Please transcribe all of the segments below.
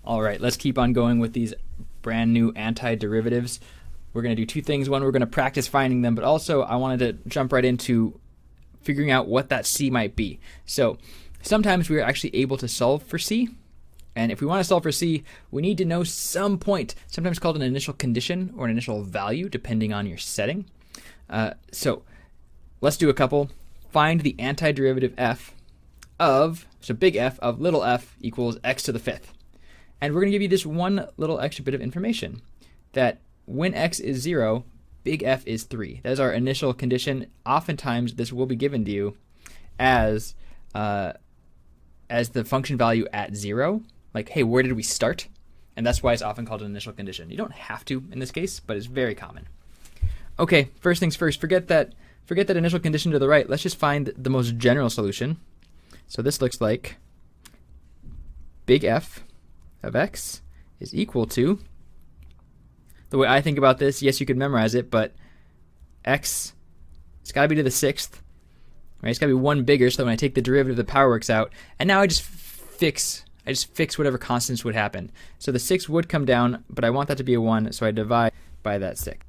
All right, let's keep on going with these brand new antiderivatives. We're going to do two things. One, we're going to practice finding them, but also I wanted to jump right into figuring out what that C might be. So sometimes we are actually able to solve for C. And if we want to solve for C, we need to know some point, sometimes called an initial condition or an initial value, depending on your setting. So let's do a couple. Find the antiderivative f of, so big F of little f equals x to the fifth. And we're going to give you this one little extra bit of information, that when x is 0, big F is 3. That is our initial condition. Oftentimes, this will be given to you as the function value at 0. Like, hey, where did we start? And that's why it's often called an initial condition. You don't have to in this case, but it's very common. Okay, first things first, forget that initial condition to the right. Let's just find the most general solution. So this looks like big F of x is equal to, the way I think about this, yes, you could memorize it, but x, it's got to be to the sixth, right? It's got to be one bigger, so that when I take the derivative, the power works out. And now I just fix whatever constants would happen. So the 6 would come down, but I want that to be a 1, so I divide by that 6.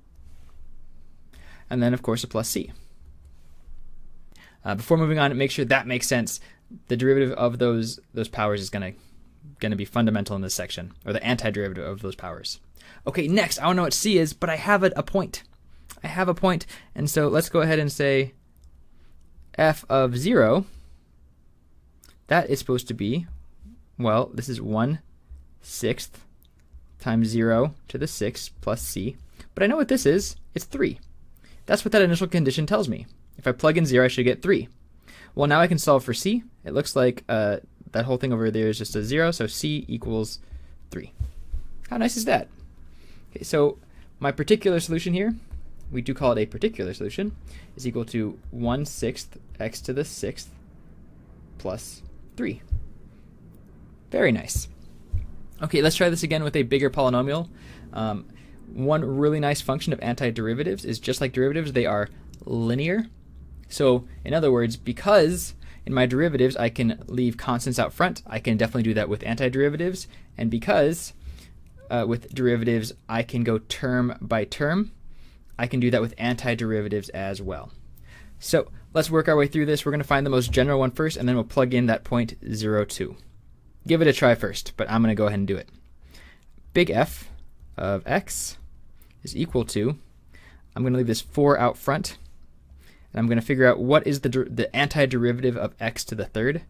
And then, of course, a plus c. Before moving on, make sure that makes sense. The derivative of those powers is going to be fundamental in this section, or the antiderivative of those powers. Okay, next, I want to know what c is, but I have a point. I have a point, and so let's go ahead and say f of 0, that is supposed to be, well, this is 1/6 times 0 to the 6 plus c. But I know what this is. It's 3. That's what that initial condition tells me. If I plug in 0, I should get 3. Well, now I can solve for c. It looks like that whole thing over there is just a 0, so c equals 3. How nice is that? Okay, so my particular solution here, we do call it a particular solution, is equal to 1/6 x to the 6th plus 3. Very nice. Okay, let's try this again with a bigger polynomial. One really nice function of antiderivatives is, just like derivatives, they are linear. So in other words, because in my derivatives I can leave constants out front, I can definitely do that with antiderivatives. And because with derivatives I can go term by term, I can do that with antiderivatives as well. So let's work our way through this. We're going to find the most general one first, and then we'll plug in that 0.02. Give it a try first, but I'm going to go ahead and do it. Big F of x is equal to, I'm going to leave this 4 out front, and I'm going to figure out what is the antiderivative of x to the third.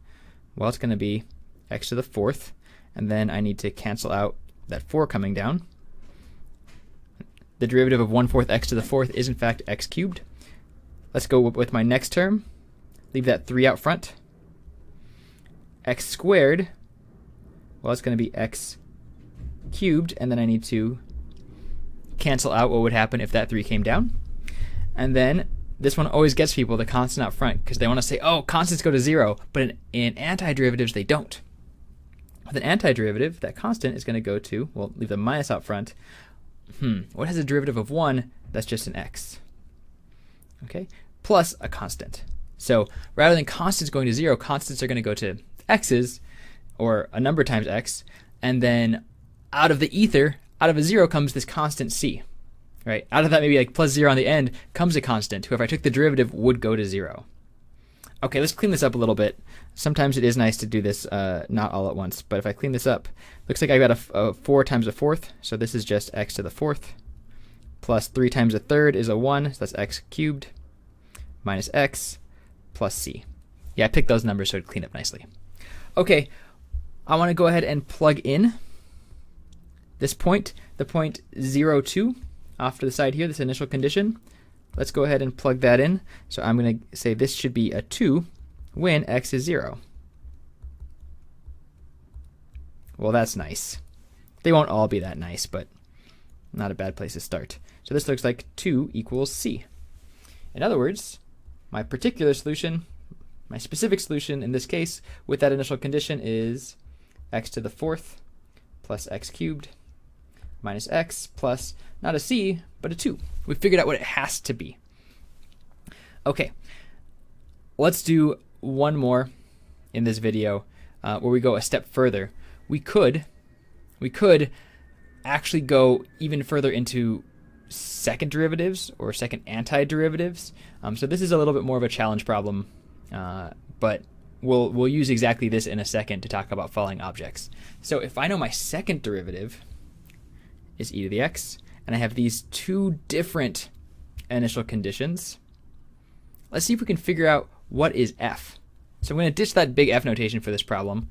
Well, it's going to be x to the fourth, and then I need to cancel out that 4 coming down. The derivative of 1/4 x to the fourth is in fact x cubed. Let's go with my next term. Leave that 3 out front. X squared, well, it's going to be x cubed, and then I need to cancel out what would happen if that 3 came down. And then this one always gets people, the constant out front, because they want to say, oh, constants go to 0, but in antiderivatives they don't. With an antiderivative, that constant is going to go to, well, leave the minus out front. What has a derivative of 1? That's just an x. Okay, plus a constant. So rather than constants going to 0, constants are going to go to x's, or a number times x, and then out of the ether, out of a 0 comes this constant c. Right? Out of that, maybe like plus 0 on the end, comes a constant, who if I took the derivative would go to 0. Okay, let's clean this up a little bit. Sometimes it is nice to do this not all at once, but if I clean this up, looks like I've got a 4 times a fourth, so this is just x to the fourth, plus 3 times a third is a 1, so that's x cubed, minus x, plus c. Yeah, I picked those numbers so it'd clean up nicely. Okay, I want to go ahead and plug in this point, the point 0.2 off to the side here, this initial condition. Let's go ahead and plug that in. So I'm going to say this should be a 2 when x is 0. Well, that's nice. They won't all be that nice, but not a bad place to start. So this looks like 2 equals c. In other words, my particular solution, my specific solution in this case with that initial condition is x to the fourth plus x cubed minus x plus not a c, but a 2. We figured out what it has to be. Okay, let's do one more in this video where we go a step further. We could we could actually go even further into second derivatives or second antiderivatives. So this is a little bit more of a challenge problem, but we'll use exactly this in a second to talk about following objects. So if I know my second derivative is e to the x, and I have these two different initial conditions, let's see if we can figure out what is f. So I'm going to ditch that big F notation for this problem,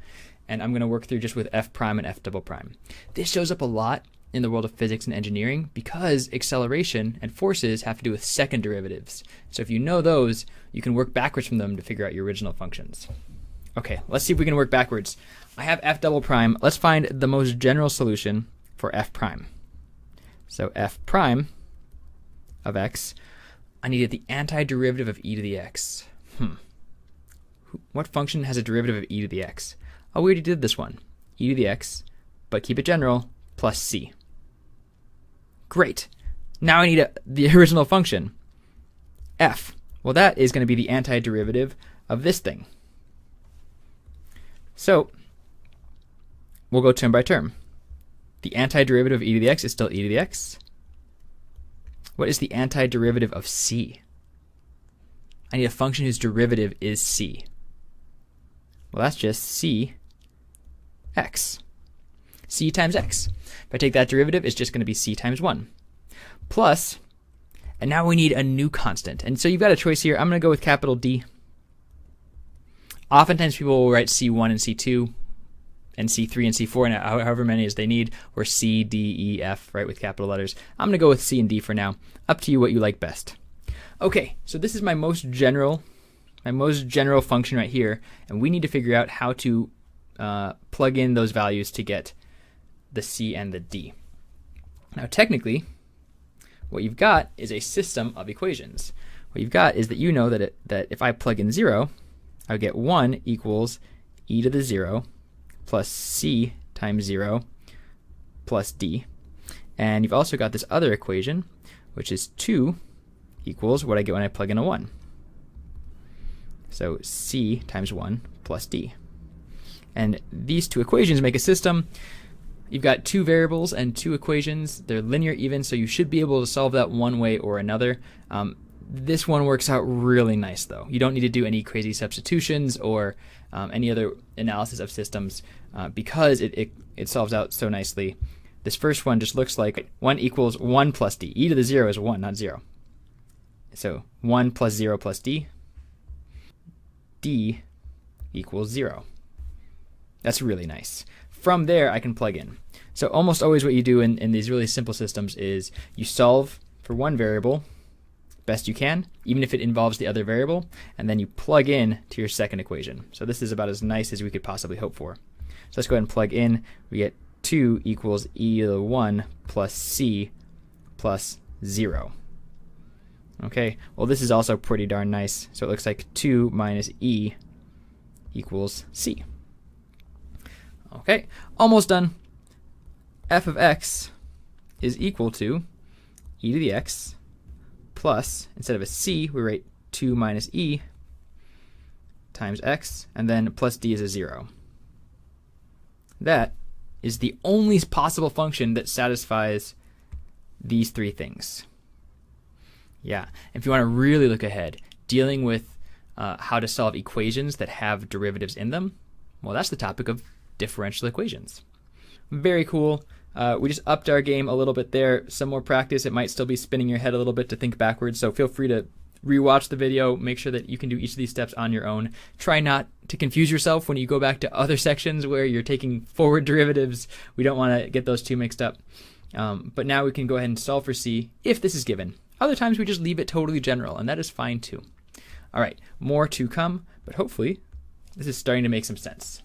and I'm going to work through just with f prime and f double prime. This shows up a lot in the world of physics and engineering because acceleration and forces have to do with second derivatives. So if you know those, you can work backwards from them to figure out your original functions. Okay, let's see if we can work backwards. I have f double prime. Let's find the most general solution for f prime. So f prime of x, I needed the antiderivative of e to the x. What function has a derivative of e to the x? Oh, we already did this one. E to the x, but keep it general, plus c. Great. Now I need the original function, f. Well, that is going to be the antiderivative of this thing. So we'll go term by term. The antiderivative of e to the x is still e to the x. What is the antiderivative of c? I need a function whose derivative is c. Well, that's just c x. C times x. If I take that derivative, it's just going to be c times 1. Plus, and now we need a new constant. And so you've got a choice here. I'm going to go with capital D. Oftentimes people will write C1 and C2 and C3 and C4 and however many as they need, or C, D, E, F, right, with capital letters. I'm going to go with C and D for now. Up to you what you like best. Okay, so this is my most general function right here, and we need to figure out how to plug in those values to get the C and the D. Now technically, what you've got is a system of equations. What you've got is that you know that if I plug in 0, I would get 1 equals e to the 0 plus c times 0 plus d. And you've also got this other equation, which is 2 equals what I get when I plug in a 1. So c times 1 plus d. And these two equations make a system. You've got two variables and two equations. They're linear even, so you should be able to solve that one way or another. This one works out really nice, though. You don't need to do any crazy substitutions or any other analysis of systems because it solves out so nicely. This first one just looks like 1 equals 1 plus d. E to the 0 is 1, not 0. So 1 plus 0 plus d. D equals 0. That's really nice. From there, I can plug in. So almost always what you do in these really simple systems is you solve for one variable best you can, even if it involves the other variable, and then you plug in to your second equation. So this is about as nice as we could possibly hope for. So let's go ahead and plug in. We get 2 equals e to the 1 plus c plus 0. Okay, well this is also pretty darn nice. So it looks like 2 minus e equals c. Okay, almost done. F of x is equal to e to the x plus, instead of a c, we write 2 minus e times x, and then plus d is a 0. That is the only possible function that satisfies these three things. Yeah, if you want to really look ahead, dealing with how to solve equations that have derivatives in them, well, that's the topic of differential equations. Very cool. We just upped our game a little bit there. Some more practice. It might still be spinning your head a little bit to think backwards, so feel free to rewatch the video. Make sure that you can do each of these steps on your own. Try not to confuse yourself when you go back to other sections where you're taking forward derivatives. We don't want to get those two mixed up. But now we can go ahead and solve for C if this is given. Other times we just leave it totally general, and that is fine too. All right, more to come, but hopefully this is starting to make some sense.